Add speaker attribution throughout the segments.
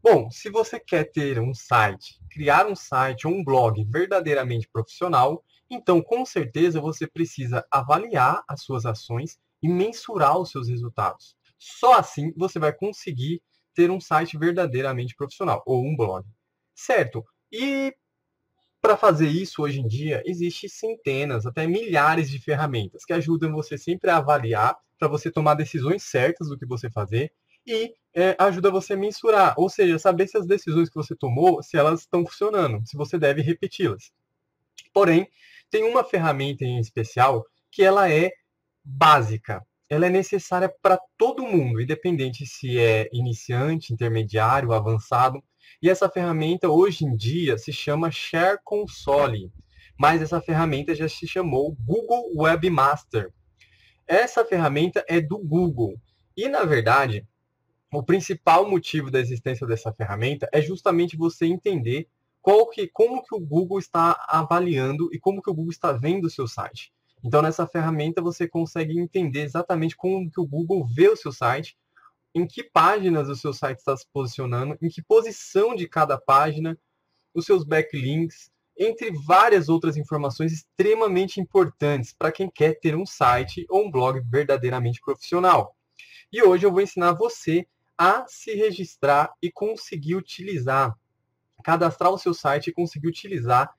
Speaker 1: Bom, se você quer ter um site, criar um site ou um blog verdadeiramente profissional, então com certeza você precisa avaliar as suas ações e mensurar os seus resultados. Só assim você vai conseguir ter um site verdadeiramente profissional ou um blog. Certo? E para fazer isso, hoje em dia, existem centenas, até milhares de ferramentas que ajudam você sempre a avaliar, para você tomar decisões certas do que você fazer e ajuda você a mensurar, ou seja, saber se as decisões que você tomou, se elas estão funcionando, se você deve repeti-las. Porém, tem uma ferramenta em especial que ela é básica. Ela é necessária para todo mundo, independente se é iniciante, intermediário, avançado. E essa ferramenta hoje em dia se chama Share Console, mas essa ferramenta já se chamou Google Webmaster. Essa ferramenta é do Google. E na verdade, o principal motivo da existência dessa ferramenta é justamente você entender como que o Google está avaliando e como que o Google está vendo o seu site. Então, nessa ferramenta, você consegue entender exatamente como que o Google vê o seu site, em que páginas o seu site está se posicionando, em que posição de cada página, os seus backlinks, entre várias outras informações extremamente importantes para quem quer ter um site ou um blog verdadeiramente profissional. E hoje eu vou ensinar você a se registrar e conseguir utilizar, cadastrar o seu site e conseguir utilizar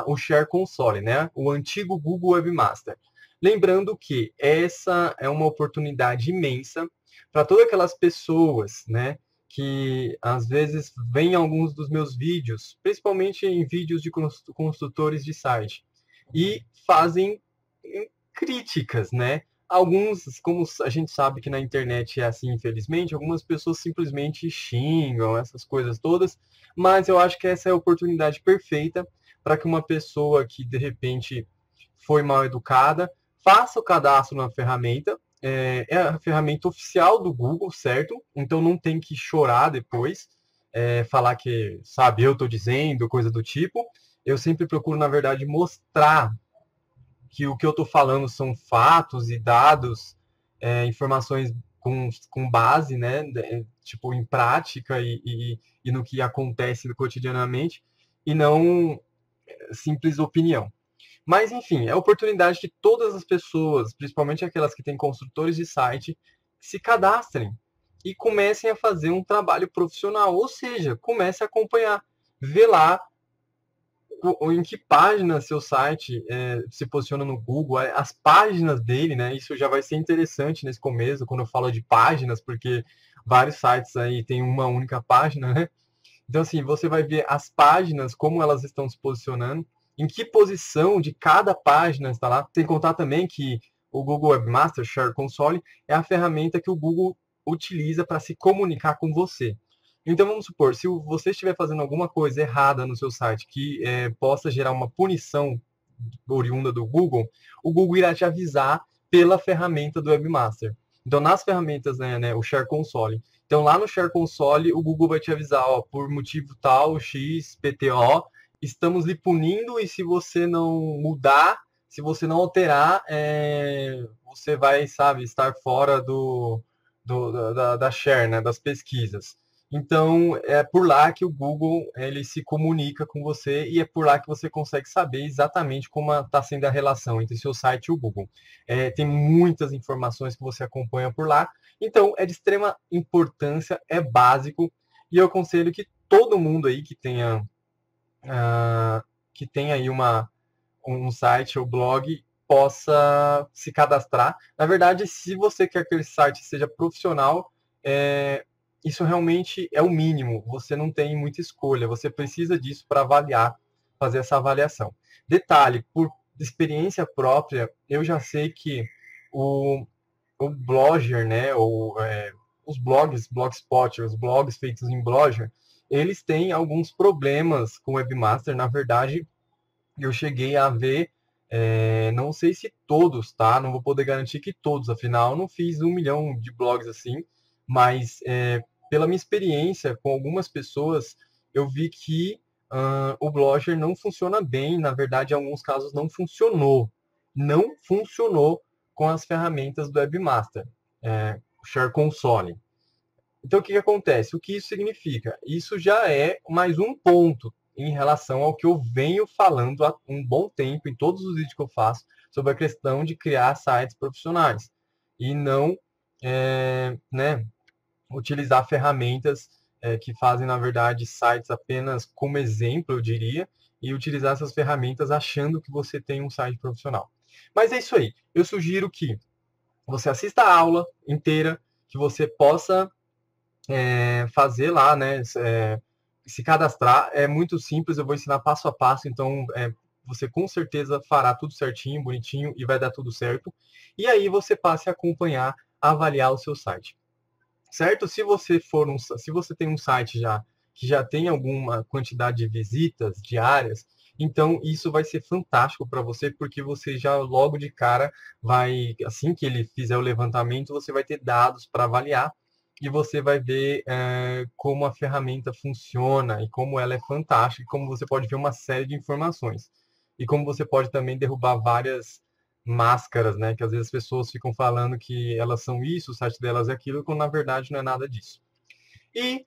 Speaker 1: o Share Console, né? O antigo Google Webmaster. Lembrando que essa é uma oportunidade imensa para todas aquelas pessoas, né, que às vezes veem alguns dos meus vídeos, principalmente em vídeos de construtores de site, e fazem críticas, né? Alguns, como a gente sabe que na internet é assim, infelizmente, algumas pessoas simplesmente xingam essas coisas todas, mas eu acho que essa é a oportunidade perfeita para que uma pessoa que de repente foi mal educada faça o cadastro na ferramenta. É a ferramenta oficial do Google, certo? Então não tem que chorar depois, falar que, sabe, eu estou dizendo, coisa do tipo. Eu sempre procuro, na verdade, mostrar que o que eu estou falando são fatos e dados, informações com base, né, tipo, em prática e no que acontece cotidianamente, e não simples opinião. Mas, enfim, é a oportunidade que todas as pessoas, principalmente aquelas que têm construtores de site, se cadastrem e comecem a fazer um trabalho profissional, ou seja, comece a acompanhar, ver lá em que página seu site se posiciona no Google, as páginas dele, né? Isso já vai ser interessante nesse começo, quando eu falo de páginas, porque vários sites aí têm uma única página, né? Então, assim, você vai ver as páginas, como elas estão se posicionando, em que posição de cada página está lá. Sem contar também que o Google Webmaster Share Console é a ferramenta que o Google utiliza para se comunicar com você. Então, vamos supor, se você estiver fazendo alguma coisa errada no seu site que possa gerar uma punição oriunda do Google, o Google irá te avisar pela ferramenta do Webmaster. Então, nas ferramentas, né, o Share Console. Então, lá no Share Console, o Google vai te avisar, ó, por motivo tal, X, PTO, estamos lhe punindo e se você não mudar, se você não alterar, você vai, sabe, estar fora da share, né, das pesquisas. Então, é por lá que o Google ele se comunica com você e é por lá que você consegue saber exatamente como está sendo a relação entre seu site e o Google. Tem muitas informações que você acompanha por lá, então é de extrema importância, é básico, e eu aconselho que todo mundo aí que tenha aí um site ou blog possa se cadastrar. Na verdade, se você quer que esse site seja profissional, isso realmente é o mínimo. Você não tem muita escolha. Você precisa disso para avaliar, fazer essa avaliação. Detalhe, por experiência própria, eu já sei que o, o Blogger, né, os blogs, Blogspot, os blogs feitos em Blogger, eles têm alguns problemas com o Webmaster. Na verdade, eu cheguei a ver, não sei se todos, tá? Não vou poder garantir que todos, afinal, eu não fiz 1 milhão de blogs assim, mas pela minha experiência com algumas pessoas, eu vi que o Blogger não funciona bem, na verdade, em alguns casos não funcionou. Não funcionou com as ferramentas do Webmaster, o Share Console. Então, o que acontece? O que isso significa? Isso já é mais um ponto em relação ao que eu venho falando há um bom tempo em todos os vídeos que eu faço sobre a questão de criar sites profissionais e não né, utilizar ferramentas que fazem, na verdade, sites apenas como exemplo, eu diria, e utilizar essas ferramentas achando que você tem um site profissional. Mas é isso aí. Eu sugiro que você assista a aula inteira, que você possa fazer lá, né? Se cadastrar. É muito simples, eu vou ensinar passo a passo, então você com certeza fará tudo certinho, bonitinho e vai dar tudo certo. E aí você passe a acompanhar, a avaliar o seu site. Certo? Se você tem um site já que já tem alguma quantidade de visitas diárias, então isso vai ser fantástico para você, porque você já logo de cara vai, assim que ele fizer o levantamento, você vai ter dados para avaliar e você vai ver como a ferramenta funciona e como ela é fantástica, e como você pode ver uma série de informações. E como você pode também derrubar várias máscaras, né? Que às vezes as pessoas ficam falando que elas são isso, o site delas é aquilo, quando na verdade não é nada disso. E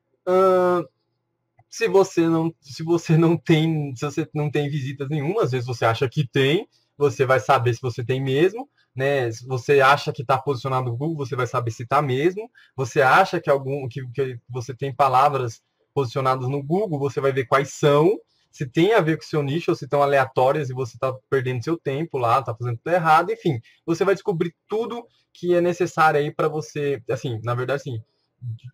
Speaker 1: se você não tem visitas nenhuma, às vezes você acha que tem, você vai saber se você tem mesmo, né? Se você acha que está posicionado no Google, você vai saber se está mesmo. Você acha que que você tem palavras posicionadas no Google, você vai ver quais são, se tem a ver com o seu nicho ou se estão aleatórias e você está perdendo seu tempo lá, está fazendo tudo errado, enfim, você vai descobrir tudo que é necessário aí para você, assim, na verdade, assim,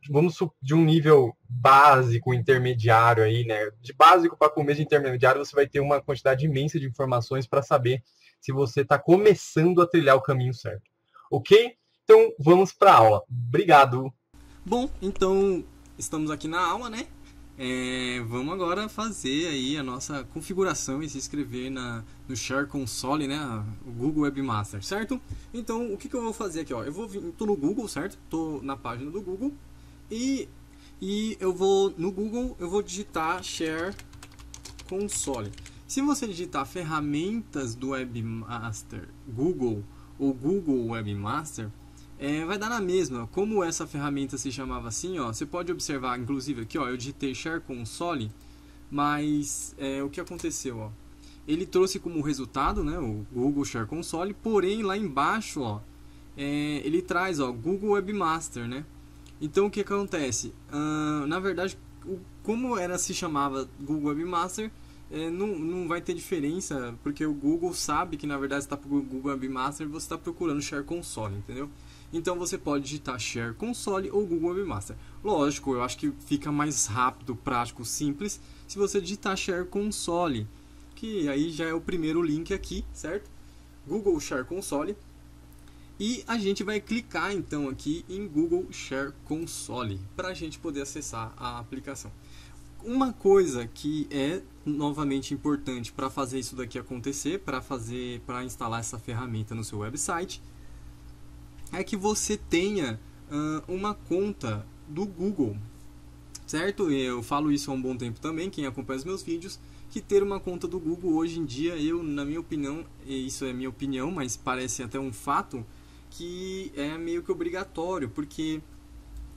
Speaker 1: vamos de um nível básico, intermediário aí, né? De básico para começo de intermediário, você vai ter uma quantidade imensa de informações para saber se você está começando a trilhar o caminho certo. Ok? Então, vamos para a aula. Obrigado!
Speaker 2: Bom, então estamos aqui na aula, né? Vamos agora fazer aí a nossa configuração e se inscrever no Share Console, né? O Google Webmaster, certo? Então, o que eu vou fazer aqui, ó? Tô no Google, certo? Tô na página do Google e eu vou no Google, eu vou digitar Share Console. Se você digitar ferramentas do Webmaster Google ou Google Webmaster, vai dar na mesma. Como essa ferramenta se chamava assim, ó, você pode observar, inclusive aqui, ó, eu digitei Share Console, mas o que aconteceu, ó? Ele trouxe como resultado, né, o Google Share Console, porém lá embaixo, ó, ele traz, ó, Google Webmaster, né? Então o que acontece? Na verdade, como se chamava Google Webmaster, não vai ter diferença, porque o Google sabe que na verdade você está para o Google Webmaster e você está procurando Share Console, entendeu? Então você pode digitar Share Console ou Google Webmaster. Lógico, eu acho que fica mais rápido, prático, simples se você digitar Share Console, que aí já é o primeiro link aqui, certo? Google Share Console. E a gente vai clicar então aqui em Google Share Console para a gente poder acessar a aplicação. Uma coisa que é novamente importante para fazer isso daqui acontecer, para instalar essa ferramenta no seu website, é que você tenha uma conta do Google, certo? Eu falo isso há um bom tempo também, quem acompanha os meus vídeos, que ter uma conta do Google hoje em dia, na minha opinião, e isso é minha opinião, mas parece até um fato, que é meio que obrigatório, porque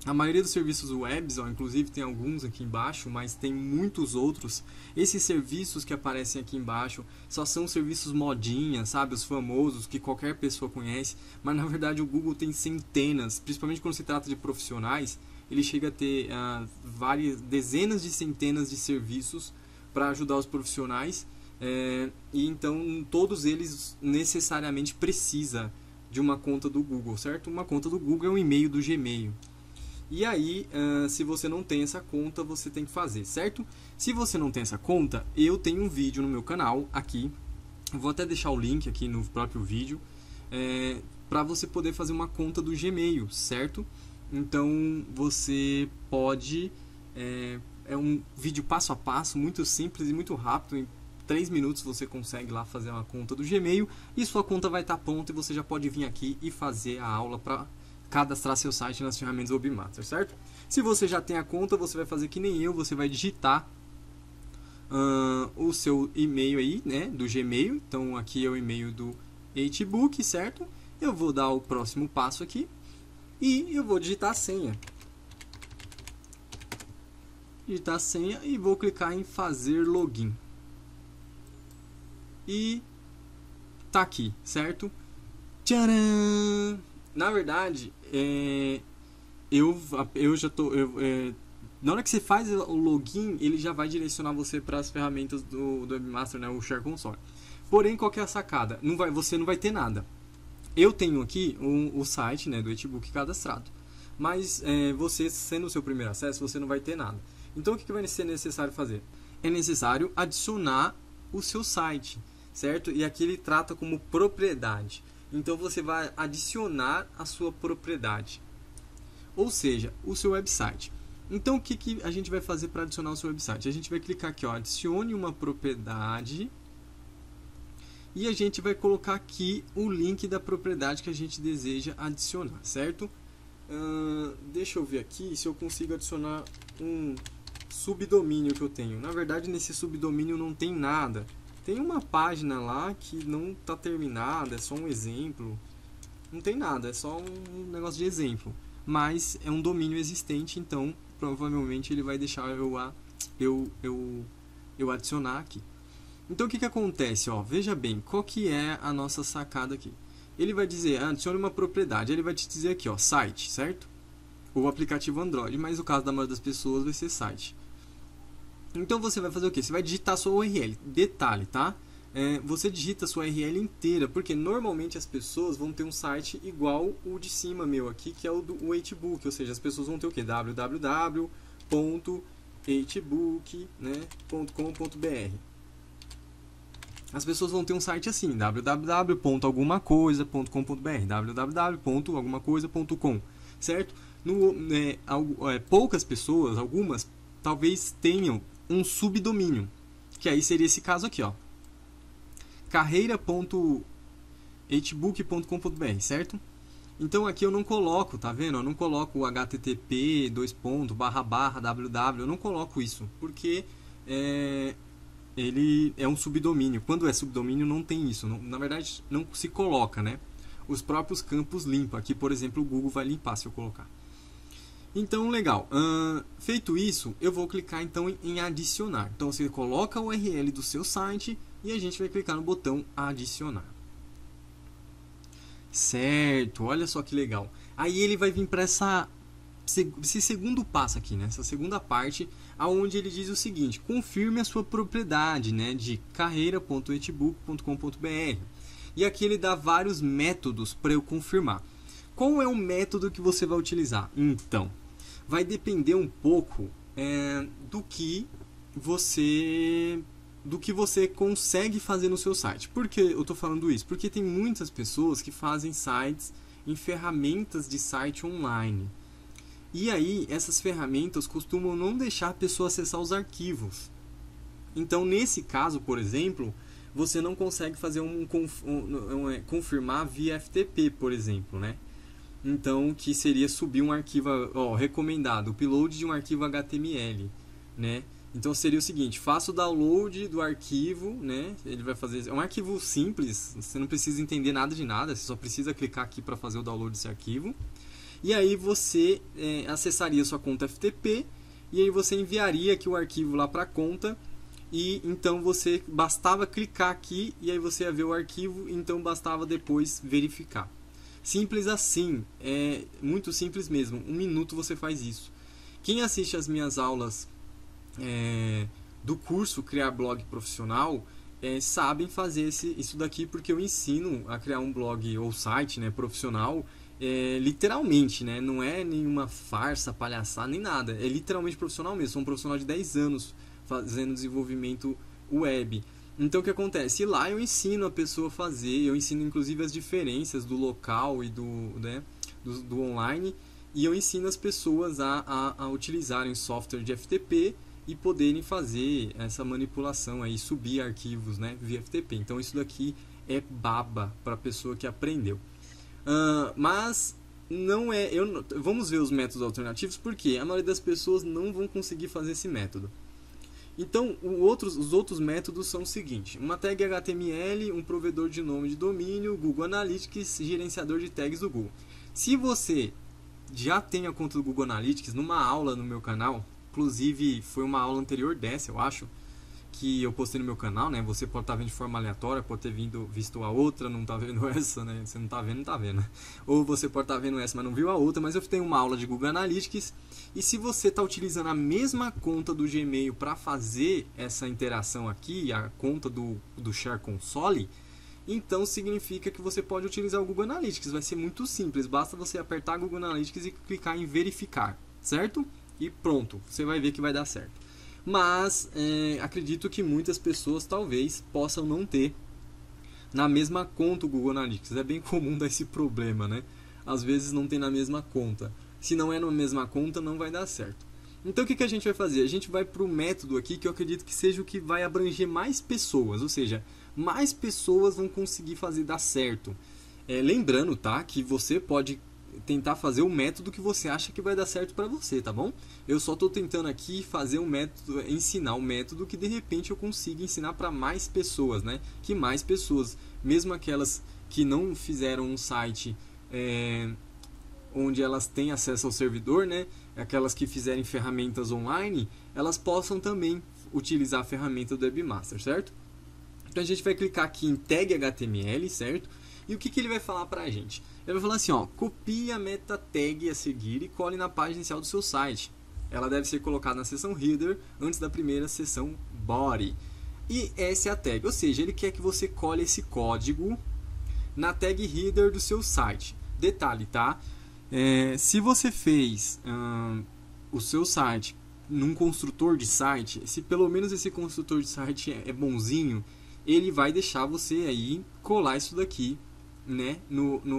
Speaker 2: a maioria dos serviços webs, ó, inclusive tem alguns aqui embaixo, mas tem muitos outros. Esses serviços que aparecem aqui embaixo só são serviços modinha, sabe? Os famosos que qualquer pessoa conhece. Mas na verdade o Google tem centenas, principalmente quando se trata de profissionais. Ele chega a ter dezenas de centenas de serviços para ajudar os profissionais. E então todos eles necessariamente precisam de uma conta do Google, certo? Uma conta do Google é um e-mail do Gmail. E aí, se você não tem essa conta, você tem que fazer, certo? Se você não tem essa conta, eu tenho um vídeo no meu canal aqui. Vou até deixar o link aqui no próprio vídeo. Para você poder fazer uma conta do Gmail, certo? Então, você pode... é um vídeo passo a passo, muito simples e muito rápido. Em 3 minutos você consegue lá fazer uma conta do Gmail. E sua conta vai estar pronta e você já pode vir aqui e fazer a aula para cadastrar seu site nas ferramentas Webmaster, certo? Se você já tem a conta, você vai fazer que nem eu, você vai digitar o seu e-mail aí, né, do Gmail. Então aqui é o e-mail do Hbook, certo? Eu vou dar o próximo passo aqui e eu vou digitar a senha. digitar a senha e vou clicar em fazer login. E tá aqui, certo? Tcharam! Na verdade, eu já tô... na hora que você faz o login, ele já vai direcionar você para as ferramentas do Webmaster, né, o Share Console. Porém, qual que é a sacada? Você não vai ter nada. Eu tenho aqui o site, né, do Etibook cadastrado. Mas você, sendo o seu primeiro acesso, você não vai ter nada. Então, o que vai ser necessário fazer? É necessário adicionar o seu site, certo? E aqui ele trata como propriedade. Então, você vai adicionar a sua propriedade. Ou seja, o seu website. Então, o que a gente vai fazer para adicionar o seu website? A gente vai clicar aqui, ó, adicione uma propriedade. E a gente vai colocar aqui o link da propriedade que a gente deseja adicionar, certo? Deixa eu ver aqui se eu consigo adicionar um subdomínio que eu tenho. Na verdade, nesse subdomínio não tem nada. Tem uma página lá que não está terminada, é só um exemplo. Não tem nada, é só um negócio de exemplo. Mas é um domínio existente, então provavelmente ele vai deixar eu adicionar aqui. Então o que acontece? Ó, veja bem, qual que é a nossa sacada aqui? Ele vai dizer, adicione uma propriedade, ele vai te dizer aqui, ó, site, certo? Ou aplicativo Android, mas o caso da maioria das pessoas vai ser site. Então você vai fazer o quê? Você vai digitar a sua URL. Detalhe, tá? Você digita a sua URL inteira, porque normalmente as pessoas vão ter um site igual o de cima meu aqui, que é o Etibook, ou seja, as pessoas vão ter o quê? www.etibook.com.br. As pessoas vão ter um site assim, www.algumacoisa.com.br, www.algumacoisa.com, certo? Poucas pessoas, algumas, talvez tenham um subdomínio, que aí seria esse caso aqui, ó, carreira.etibook.com.br, certo? Então aqui eu não coloco, tá vendo? Eu não coloco o http, www, eu não coloco isso, porque ele é um subdomínio. Quando é subdomínio não tem isso, na verdade não se coloca, né? Os próprios campos limpam. Aqui, por exemplo, o Google vai limpar se eu colocar. Então, legal. Feito isso, eu vou clicar então em adicionar. Então você coloca a URL do seu site e a gente vai clicar no botão adicionar. Certo, olha só que legal. Aí ele vai vir para esse segundo passo aqui, né? Essa segunda parte, aonde ele diz o seguinte: confirme a sua propriedade, né, de carreira.etibook.com.br. E aqui ele dá vários métodos para eu confirmar. Qual é o método que você vai utilizar? Então, vai depender um pouco do que você consegue fazer no seu site. Por que eu estou falando isso? Porque tem muitas pessoas que fazem sites em ferramentas de site online. E aí, essas ferramentas costumam não deixar a pessoa acessar os arquivos. Então, nesse caso, por exemplo, você não consegue fazer confirmar via FTP, por exemplo, né? Então, que seria subir um arquivo, recomendado, upload de um arquivo HTML, né? Então seria o seguinte: faça o download do arquivo, né? Ele vai fazer, é um arquivo simples, você não precisa entender nada de nada, você só precisa clicar aqui para fazer o download desse arquivo. E aí você acessaria sua conta FTP e aí você enviaria aqui o arquivo lá para a conta. E então você bastava clicar aqui e aí você ia ver o arquivo, então bastava depois verificar. Simples assim, é muito simples mesmo. 1 minuto você faz isso. Quem assiste as minhas aulas do curso Criar Blog Profissional sabem fazer isso daqui, porque eu ensino a criar um blog ou site, né, profissional, literalmente, né, não é nenhuma farsa, palhaçada, nem nada. É literalmente profissional mesmo. Sou um profissional de 10 anos fazendo desenvolvimento web. Então o que acontece? Lá eu ensino a pessoa a fazer, eu ensino inclusive as diferenças do local e do online, e eu ensino as pessoas a utilizarem software de FTP e poderem fazer essa manipulação aí, subir arquivos, né, via FTP. Então isso daqui é baba para a pessoa que aprendeu. Mas não é. Vamos ver os métodos alternativos, porque a maioria das pessoas não vão conseguir fazer esse método. Então, os outros métodos são o seguinte: uma tag HTML, um provedor de nome de domínio, Google Analytics, gerenciador de tags do Google. Se você já tem a conta do Google Analytics, numa aula no meu canal, inclusive foi uma aula anterior dessa, eu acho, que eu postei no meu canal, né? Você pode estar vendo de forma aleatória, pode ter visto a outra, não tá vendo essa, né? Você não tá vendo, não tá vendo. Ou você pode estar vendo essa, mas não viu a outra. Mas eu tenho uma aula de Google Analytics. E se você está utilizando a mesma conta do Gmail para fazer essa interação aqui, a conta do Share Console, então significa que você pode utilizar o Google Analytics. Vai ser muito simples, basta você apertar Google Analytics e clicar em verificar, certo? E pronto, você vai ver que vai dar certo. Mas acredito que muitas pessoas talvez possam não ter na mesma conta o Google Analytics. É bem comum dar esse problema, né? Às vezes não tem na mesma conta. Se não é na mesma conta, não vai dar certo. Então o que a gente vai fazer? A gente vai para o método aqui que eu acredito que seja o que vai abranger mais pessoas. Ou seja, mais pessoas vão conseguir fazer dar certo. Lembrando, tá? Que você pode tentar fazer o método que você acha que vai dar certo para você, tá bom? Eu só estou tentando aqui fazer um método, ensinar um método que de repente eu consiga ensinar para mais pessoas, né? Que mais pessoas, mesmo aquelas que não fizeram um site onde elas têm acesso ao servidor, né? Aquelas que fizerem ferramentas online, elas possam também utilizar a ferramenta do Webmaster, certo? Então a gente vai clicar aqui em Tag HTML, certo? E o que ele vai falar pra gente? Ele vai falar assim, ó, copie a meta tag a seguir e cole na página inicial do seu site. Ela deve ser colocada na seção header antes da primeira seção body. E essa é a tag, ou seja, ele quer que você cole esse código na tag header do seu site. Detalhe, tá? Se você fez o seu site num construtor de site, se pelo menos esse construtor de site é bonzinho, ele vai deixar você aí colar isso daqui, né,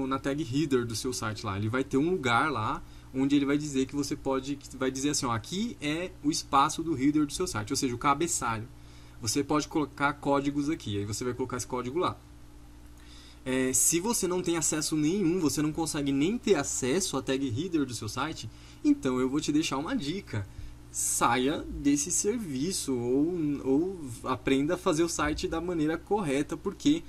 Speaker 2: na tag header do seu site lá. Ele vai ter um lugar lá onde ele vai dizer que você pode, vai dizer assim, ó, aqui é o espaço do header do seu site, ou seja, o cabeçalho. Você pode colocar códigos aqui, aí você vai colocar esse código lá. Se você não tem acesso nenhum, você não consegue nem ter acesso à tag header do seu site, então eu vou te deixar uma dica. Saia desse serviço ou aprenda a fazer o site da maneira correta, porque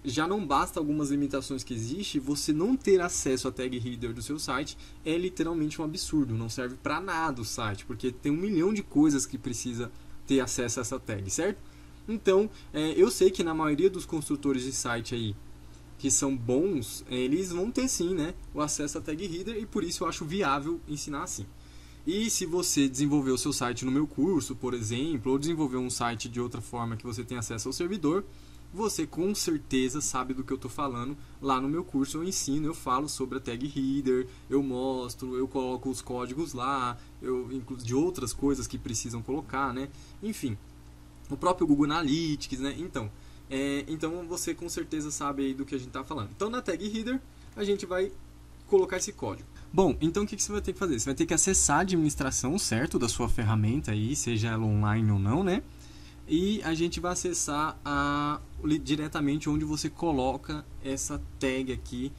Speaker 2: já não basta algumas limitações que existem, você não ter acesso à tag header do seu site é literalmente um absurdo, não serve para nada o site, porque tem 1 milhão de coisas que precisa ter acesso a essa tag, certo? Então, eu sei que na maioria dos construtores de site aí, que são bons, eles vão ter sim, né, o acesso à tag header, e por isso eu acho viável ensinar assim. E se você desenvolver o seu site no meu curso, por exemplo, ou desenvolver um site de outra forma que você tem acesso ao servidor, você com certeza sabe do que eu estou falando. Lá no meu curso eu ensino, eu falo sobre a tag header, eu mostro, eu coloco os códigos lá, eu incluo de outras coisas que precisam colocar, né? Enfim, o próprio Google Analytics, né? Então você com certeza sabe aí do que a gente está falando. Então na tag header a gente vai colocar esse código. Bom, então o que você vai ter que fazer? Você vai ter que acessar a administração, certo, da sua ferramenta aí, seja ela online ou não, né? E a gente vai acessar diretamente onde você coloca essa tag aqui,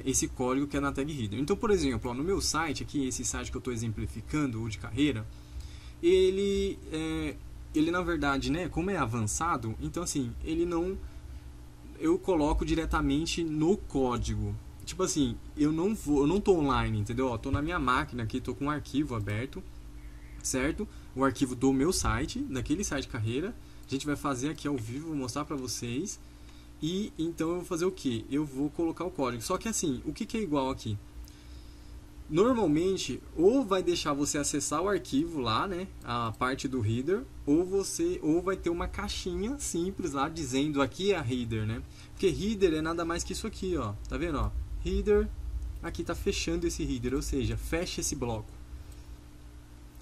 Speaker 2: esse código que é na tag header. Então, por exemplo, no meu site aqui, esse site que eu estou exemplificando, o de carreira, ele na verdade, né, como é avançado, então assim, eu coloco diretamente no código. Tipo assim, eu não tô online, entendeu? Ó, tô na minha máquina aqui, tô com um arquivo aberto, certo? O arquivo do meu site, daquele site carreira. A gente vai fazer aqui ao vivo, vou mostrar pra vocês. E então eu vou fazer o que? Eu vou colocar o código. Só que assim, o que é igual aqui? Normalmente, ou vai deixar você acessar o arquivo lá, né? A parte do header, ou vai ter uma caixinha simples lá dizendo aqui é a header, né? Porque header é nada mais que isso aqui, ó. Tá vendo, ó? Header, aqui está fechando esse header, ou seja, fecha esse bloco.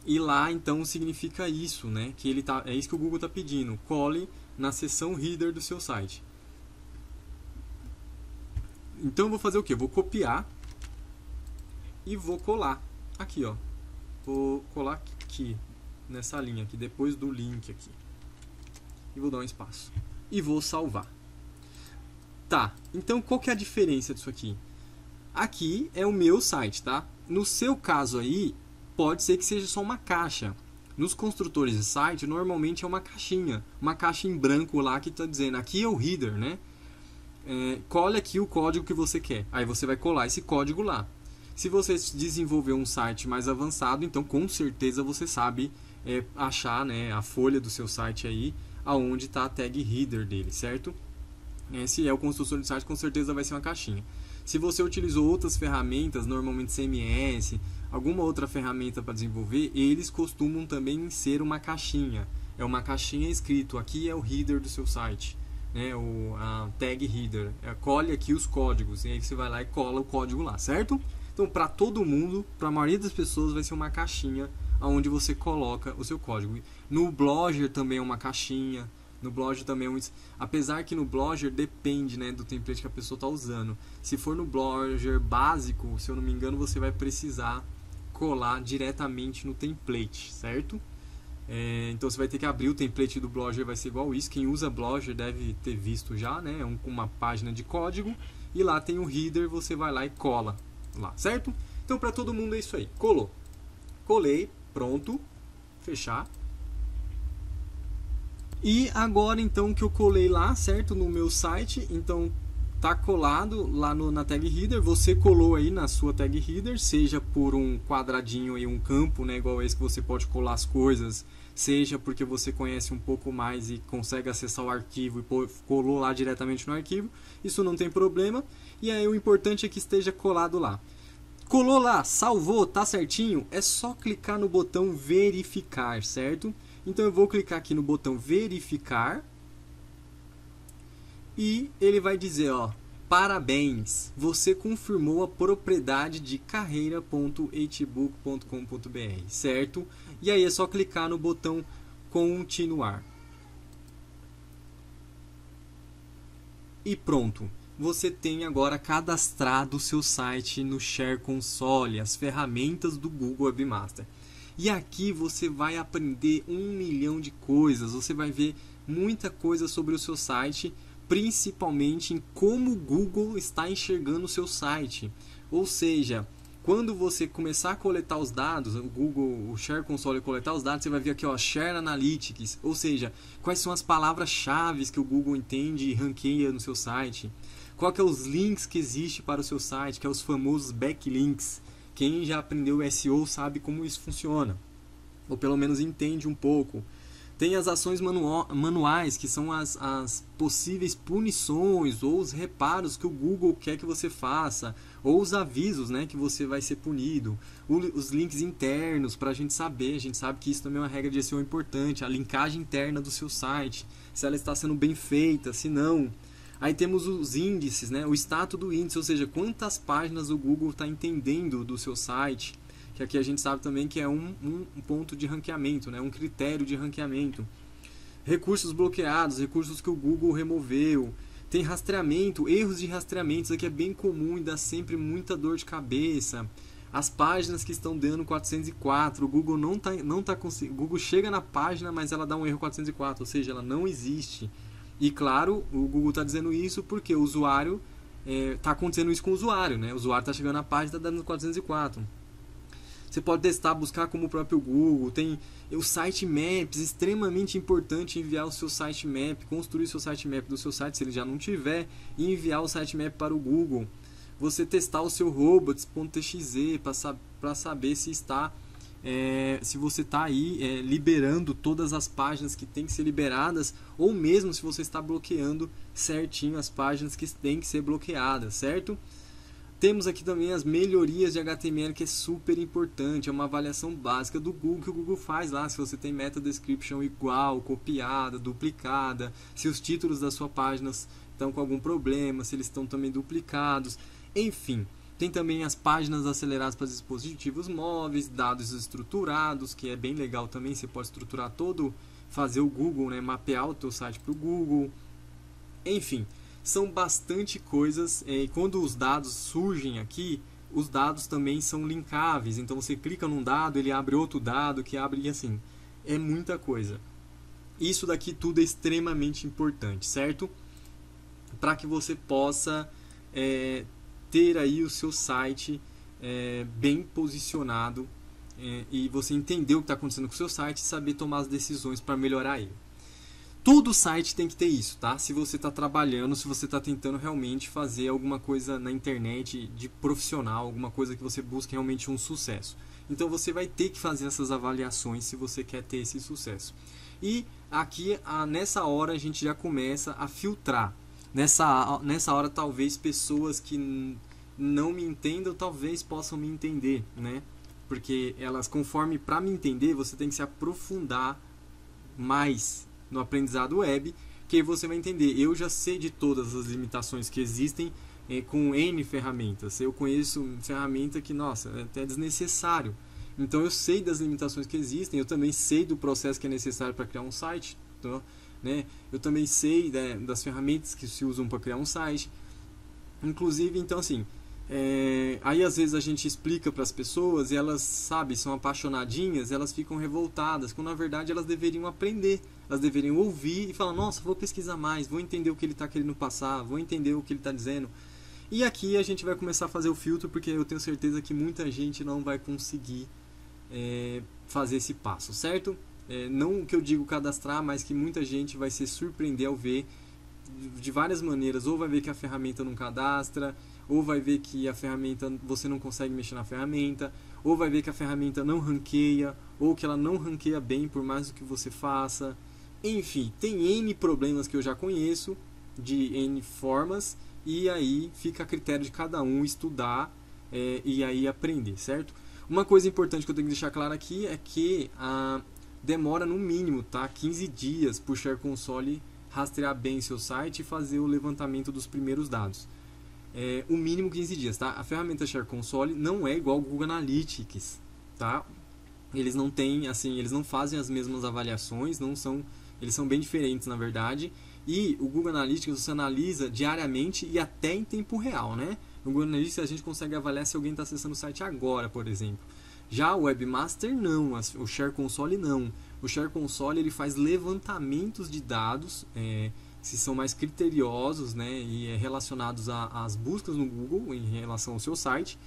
Speaker 2: E lá então significa isso, né? Que é isso que o Google está pedindo, cole na seção header do seu site. Então eu vou fazer o que? Vou copiar e vou colar aqui, ó. Vou colar aqui nessa linha aqui, depois do link aqui. E vou dar um espaço e vou salvar. Tá, então qual que é a diferença disso aqui? Aqui é o meu site, tá? No seu caso aí, pode ser que seja só uma caixa. Nos construtores de site, normalmente é uma caixa em branco lá que está dizendo, aqui é o header, né? Cole aqui o código que você quer. Aí você vai colar esse código lá. Se você desenvolver um site mais avançado, então com certeza você sabe achar, né, a folha do seu site aí, aonde está a tag header dele, certo? Se é o construtor de site, com certeza vai ser uma caixinha. Se você utilizou outras ferramentas, normalmente CMS, alguma outra ferramenta para desenvolver, eles costumam também ser uma caixinha. É uma caixinha escrito, aqui é o header do seu site, né? A tag header. Colhe aqui os códigos, e aí você vai lá e cola o código lá, certo? Então, para todo mundo, para a maioria das pessoas, vai ser uma caixinha onde você coloca o seu código. No Blogger também é uma caixinha. No Blogger também apesar que no Blogger depende, né, do template que a pessoa está usando. Se for no Blogger básico, se eu não me engano, você vai precisar colar diretamente no template, certo? Então você vai ter que abrir o template do Blogger, vai ser igual isso. Quem usa Blogger deve ter visto já, né? Uma página de código e lá tem o header, você vai lá e cola lá, certo? Então para todo mundo é isso aí. Colei, pronto, fechar. E agora então que eu colei lá, certo, no meu site, então tá colado lá na tag header, você colou aí na sua tag header, seja por um quadradinho aí, um campo, né, igual esse que você pode colar as coisas, seja porque você conhece um pouco mais e consegue acessar o arquivo e colou lá diretamente no arquivo, isso não tem problema. E aí o importante é que esteja colado lá. Colou lá, salvou, tá certinho, é só clicar no botão verificar, certo? Então eu vou clicar aqui no botão verificar e ele vai dizer, ó, parabéns, você confirmou a propriedade de carreira.hbook.com.br, certo? E aí é só clicar no botão continuar. E pronto. Você tem agora cadastrado o seu site no Share Console, as ferramentas do Google Webmaster. E aqui você vai aprender 1 milhão de coisas, você vai ver muita coisa sobre o seu site, principalmente em como o Google está enxergando o seu site. Ou seja, quando você começar a coletar os dados, o Share Console coletar os dados, você vai ver aqui, ó, Share Analytics, ou seja, quais são as palavras-chave que o Google entende e ranqueia no seu site. Qual que é os links que existe para o seu site, que é os famosos backlinks. Quem já aprendeu SEO sabe como isso funciona, ou pelo menos entende um pouco. Tem as ações manuais, que são as possíveis punições ou os reparos que o Google quer que você faça, ou os avisos, né, que você vai ser punido. Os links internos, para a gente sabe que isso também é uma regra de SEO importante, a linkagem interna do seu site, se ela está sendo bem feita, se não. Aí temos os índices, né? O status do índice, ou seja, quantas páginas o Google está entendendo do seu site, que aqui a gente sabe também que é um ponto de ranqueamento, né? Um critério de ranqueamento. Recursos bloqueados, recursos que o Google removeu. Tem rastreamento, erros de rastreamento, isso aqui é bem comum e dá sempre muita dor de cabeça. As páginas que estão dando 404, o Google não tá conseguindo. O Google chega na página, mas ela dá um erro 404, ou seja, ela não existe. E claro, o Google está dizendo isso porque o usuário está acontecendo isso com o usuário, né? O usuário está chegando na página e está dando 404. Você pode testar, buscar como o próprio Google. Tem o sitemaps, extremamente importante enviar o seu sitemap, construir o seu sitemap do seu site, se ele já não tiver, e enviar o sitemap para o Google. Você testar o seu robots.txt para saber se está... se você está aí liberando todas as páginas que tem que ser liberadas, ou mesmo se você está bloqueando certinho as páginas que tem que ser bloqueadas, certo? Temos aqui também as melhorias de HTML, que é super importante, é uma avaliação básica do Google, que o Google faz lá, se você tem meta description igual, copiada, duplicada, se os títulos das suas páginas estão com algum problema, se eles estão também duplicados, enfim. Tem também as páginas aceleradas para dispositivos móveis, dados estruturados, que é bem legal também. Você pode estruturar fazer o Google, né, mapear o teu site para o Google. Enfim, são bastante coisas. E quando os dados surgem aqui, os dados também são linkáveis. Então você clica num dado, ele abre outro dado, que abre, e assim, é muita coisa. Isso daqui tudo é extremamente importante, certo? Para que você possa... ter aí o seu site bem posicionado e você entender o que está acontecendo com o seu site e saber tomar as decisões para melhorar ele. Todo site tem que ter isso, tá? Se você está trabalhando, se você está tentando realmente fazer alguma coisa na internet de profissional, alguma coisa que você busque realmente um sucesso. Então você vai ter que fazer essas avaliações se você quer ter esse sucesso. E aqui, nessa hora, a gente já começa a filtrar. Nessa hora, talvez pessoas que não me entendam, talvez possam me entender, né? Porque elas, conforme para me entender, você tem que se aprofundar mais no aprendizado web, que aí você vai entender. Eu já sei de todas as limitações que existem com N ferramentas. Eu conheço ferramenta que, nossa, é até desnecessário. Então eu sei das limitações que existem, eu também sei do processo que é necessário para criar um site, então, né? Eu também sei das ferramentas que se usam para criar um site. Inclusive, então assim, aí às vezes a gente explica para as pessoas e elas, sabe, são apaixonadinhas, elas ficam revoltadas, quando na verdade elas deveriam aprender, elas deveriam ouvir e falar, nossa, vou pesquisar mais, vou entender o que ele está querendo passar, vou entender o que ele está dizendo. E aqui a gente vai começar a fazer o filtro, porque eu tenho certeza que muita gente não vai conseguir fazer esse passo, certo? Não que eu digo cadastrar, mas que muita gente vai se surpreender ao ver de várias maneiras, ou vai ver que a ferramenta não cadastra, ou vai ver que a ferramenta, você não consegue mexer na ferramenta, ou vai ver que a ferramenta não ranqueia, ou que ela não ranqueia bem por mais do que você faça. Enfim, tem N problemas que eu já conheço, de N formas, e aí fica a critério de cada um estudar e aí aprender, certo? Uma coisa importante que eu tenho que deixar claro aqui é que demora no mínimo, tá? 15 dias para o Share Console rastrear bem seu site e fazer o levantamento dos primeiros dados. O mínimo 15 dias, tá? A ferramenta Share Console não é igual ao Google Analytics, tá? Eles não têm, assim, eles não fazem as mesmas avaliações, eles são bem diferentes na verdade. E o Google Analytics você analisa diariamente e até em tempo real, né? No Google Analytics a gente consegue avaliar se alguém está acessando o site agora, por exemplo. Já o Webmaster não, o Share Console não. O Share Console ele faz levantamentos de dados, se são mais criteriosos, né, e relacionados às buscas no Google em relação ao seu site.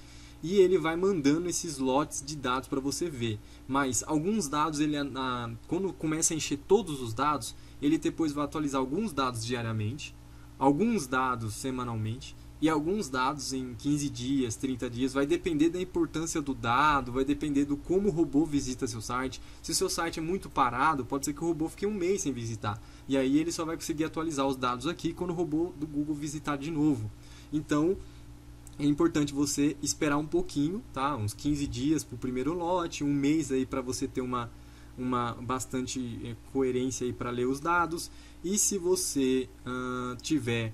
Speaker 2: E ele vai mandando esses lotes de dados para você ver. Mas alguns dados, quando começa a encher todos os dados, ele depois vai atualizar alguns dados diariamente, alguns dados semanalmente, e alguns dados em 15 dias, 30 dias, vai depender da importância do dado, vai depender do como o robô visita seu site. Se o seu site é muito parado, pode ser que o robô fique um mês sem visitar. E aí ele só vai conseguir atualizar os dados aqui quando o robô do Google visitar de novo. Então, é importante você esperar um pouquinho, tá? Uns 15 dias para o primeiro lote, um mês aí para você ter uma bastante coerência aí para ler os dados. E se você tiver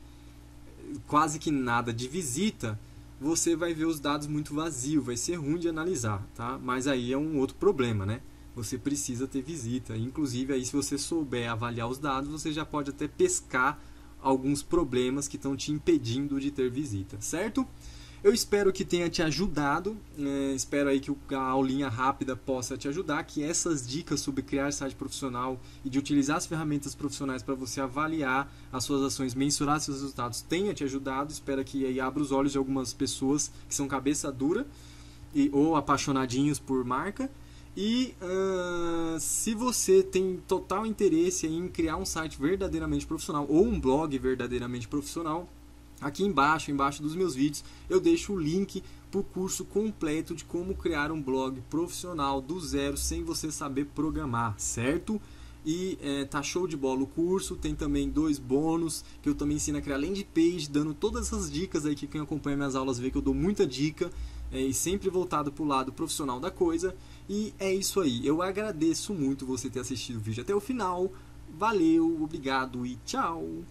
Speaker 2: quase que nada de visita, você vai ver os dados muito vazios, vai ser ruim de analisar, tá? Mas aí é um outro problema, né? Você precisa ter visita. Inclusive, aí, se você souber avaliar os dados, você já pode até pescar alguns problemas que estão te impedindo de ter visita, certo? Eu espero que tenha te ajudado, espero aí que a aulinha rápida possa te ajudar, que essas dicas sobre criar site profissional e de utilizar as ferramentas profissionais para você avaliar as suas ações, mensurar seus resultados, tenha te ajudado. Espero que aí abra os olhos de algumas pessoas que são cabeça dura ou apaixonadinhos por marca. E se você tem total interesse em criar um site verdadeiramente profissional ou um blog verdadeiramente profissional, aqui embaixo dos meus vídeos, eu deixo o link para o curso completo de como criar um blog profissional do zero sem você saber programar, certo? E tá show de bola o curso, tem também 2 bônus que eu também ensino a criar landing page, dando todas essas dicas aí que quem acompanha minhas aulas vê que eu dou muita dica e sempre voltado para o lado profissional da coisa. E é isso aí, eu agradeço muito você ter assistido o vídeo até o final, valeu, obrigado e tchau!